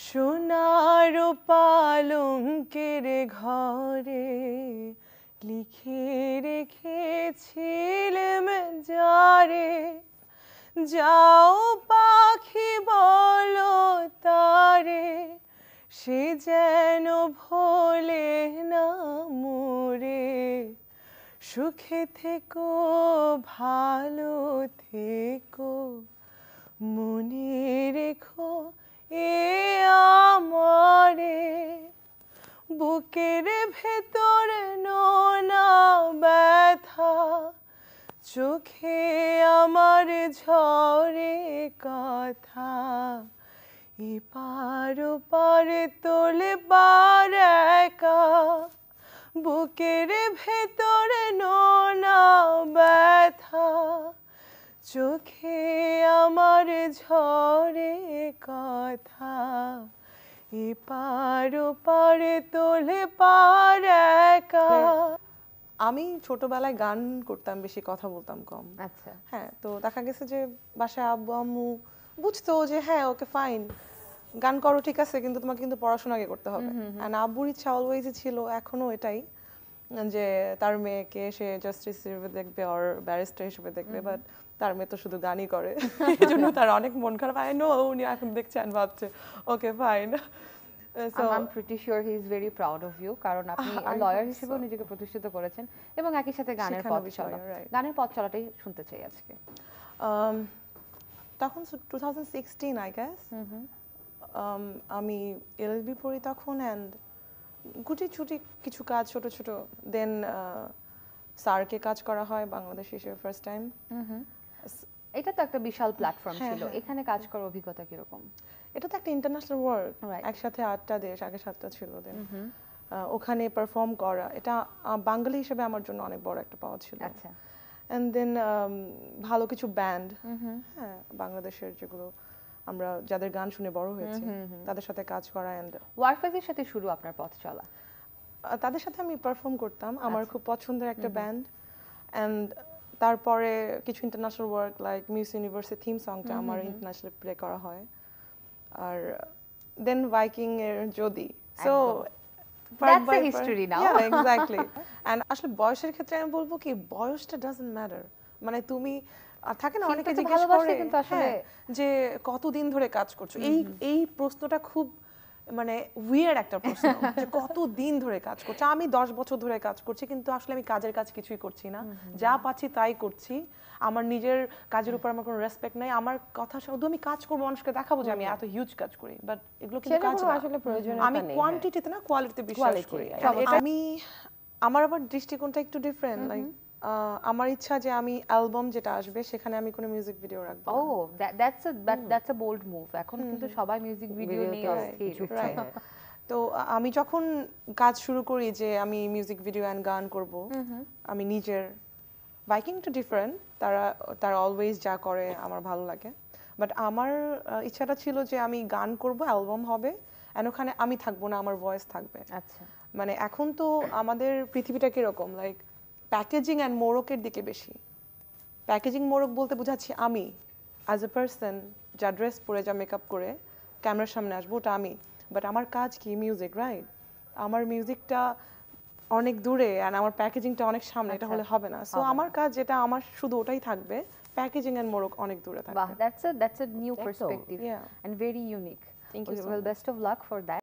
সোনার পালঙ্কের ঘরে লিখে রেখেছিলাম যারে, যাও পাখি বলো তারে, সে যেন ভোলে না মোরে। সুখে থেকো ভালো থেকো, মনে রেখো এ আমারে। বুকের ভেতর নোনা ব্যথা, চোখে আমার ঝরে কথা। এপার ওপার তোলে পার একা, বুকের ভেতর নোনা ব্যথা, চোখে আমার ঝরে কথা। এপার ওপার তোলে পার একা। আমি ছোটবেলায় গান করতাম বেশি, কথা বলতাম কম। আচ্ছা, হ্যাঁ, তো দেখা গেছে যে বাসায় আব্বু আম্মু বুঝতো যে হ্যাঁ ওকে ফাইন, গান করো ঠিক আছে, কিন্তু তোমাকে কিন্তু পড়াশোনা আগে করতে হবে। এন্ড আব্বুর ইচ্ছা অলওয়েজই ছিল, এখনো এটাই, যে তার মেয়েকে সে জাস্টিস হিসেবে দেখবে আর ব্যারিস্টার হিসেবে দেখবে। বাট তার মেয়ে তো শুধু গানই করে, এই জন্য তার অনেক মন খারাপ। আই নো উনি এখন দেখছেন ভাবছে okay fine. I'm pretty sure he is very proud of you, কারণ আপনি লয়ার হিসেবেও নিজেকে প্রতিষ্ঠিত করেছেন এবং একই সাথে গানের পথ চলা। গানের পথ চলাটাই শুনতে চাই আজকে। তখন 2016 আই গেস, আমি এলএলবি পড়ি তখন। অ্যান্ড গুটি ছুটি কিছু কাজ ছোট ছোট, দেন স্যারকে কাজ করা হয় বাংলাদেশ হিসেবে ফার্স্ট টাইম। এটা তো একটা বিশাল প্ল্যাটফর্ম ছিল, এখানে কাজ করার অভিজ্ঞতা কিরকম? এটা তো একটা ইন্টারন্যাশনাল ওয়ার্ক, একসাথে 8টা দেশ, আগে 7টা ছিল। দেন ওখানে পারফর্ম করা, এটা বাঙালি হিসেবে আমার জন্য অনেক বড় একটা পাওয়া ছিল। আচ্ছা, এন্ড দেন ভালো কিছু ব্যান্ড, হ্যাঁ বাংলাদেশের যেগুলো আমরা যাদের গান শুনে বড় হয়েছে তাদের সাথে কাজ করা। এন্ড ওয়ারফেজের সাথে শুরু আপনার পথ চলা। তাদের সাথে আমি পারফর্ম করতাম, আমার খুব পছন্দের একটা ব্যান্ড। এন্ড তারপরে কিছু ইন্টারন্যাশনাল ওয়ার্ক, লাইক মিস ইউনিভার্সের থিম সংটা আমার ইন্টারন্যাশনাল প্লে করা হয়। আর দেন ভাইকিং এর যদি, so That's a history now. Yeah, exactly. And আসলে বয়সের ক্ষেত্রে আমি বলবো কি, বয়সটা ডাজন্ট ম্যাটার। মানে তুমি থাকে না অনেকে জিজ্ঞেস করে যে কতদিন ধরে কাজ করছো, এই প্রশ্নটা খুব মানে উইয়ার্ড একটা প্রশ্ন, যে কতদিন ধরে কাজ করছো। আমি 10 বছর ধরে কাজ করছি, কিন্তু আসলে আমি কাজের কাজ কিছুই করছি না, যা পাচ্ছি তাই করছি। আমার নিজের কাজের উপর আমার কোনো রেসপেক্ট নাই। আমার কথা শুধু আমি কাজ করবো, মানুষকে দেখাবো যে আমি এত হিউজ কাজ করি, বাট এগুলো কিন্তু কাজ না। আসলে প্রয়োজন আমি কোয়ান্টিটিতে না কোয়ালিটিতে বিশ্বাস করি। আমি আমার আবার দৃষ্টিকোণটা একটু ডিফারেন্ট। লাইক আমার ইচ্ছা যে আমি অ্যালবাম যেটা আসবে সেখানে আমি কোনো মিউজিক ভিডিও রাখবো। ও দ্যাটস আ বোল্ড মুভ। এখন কিন্তু সবাই মিউজিক ভিডিও নিয়ে অস্থির। তো আমি যখন কাজ শুরু করি যে আমি মিউজিক ভিডিও এন্ড গান করব, আমি নিজের, ভাইকিং টু ডিফারেন্ট, তারা অলওয়েজ যা করে আমার ভালো লাগে। বাট আমার ইচ্ছাটা ছিল যে আমি গান করব, অ্যালবাম হবে, এন্ড ওখানে আমি থাকবো না, আমার ভয়েস থাকবে। আচ্ছা, মানে এখন তো আমাদের পৃথিবীটা কিরকম, লাইক প্যাকেজিং অ্যান্ড মোড়কের দিকে বেশি। প্যাকেজিং মোড়ক বলতে বোঝাচ্ছি আমি অ্যাজ এ পার্সন, যা ড্রেস পরে যা মেকআপ করে ক্যামেরার সামনে আসবো, ওটা আমি। বাট আমার কাজ কি মিউজিক, রাইট? আমার মিউজিকটা অনেক দূরে আর আমার প্যাকেজিংটা অনেক সামনে, এটা হলে হবে না। সো আমার কাজ যেটা, আমার শুধু ওটাই থাকবে, প্যাকেজিং এন্ড মোড়ক অনেক দূরে থাকবে। বাহ, that's a new perspective and very unique. Thank you so Well, much. best of luck for that.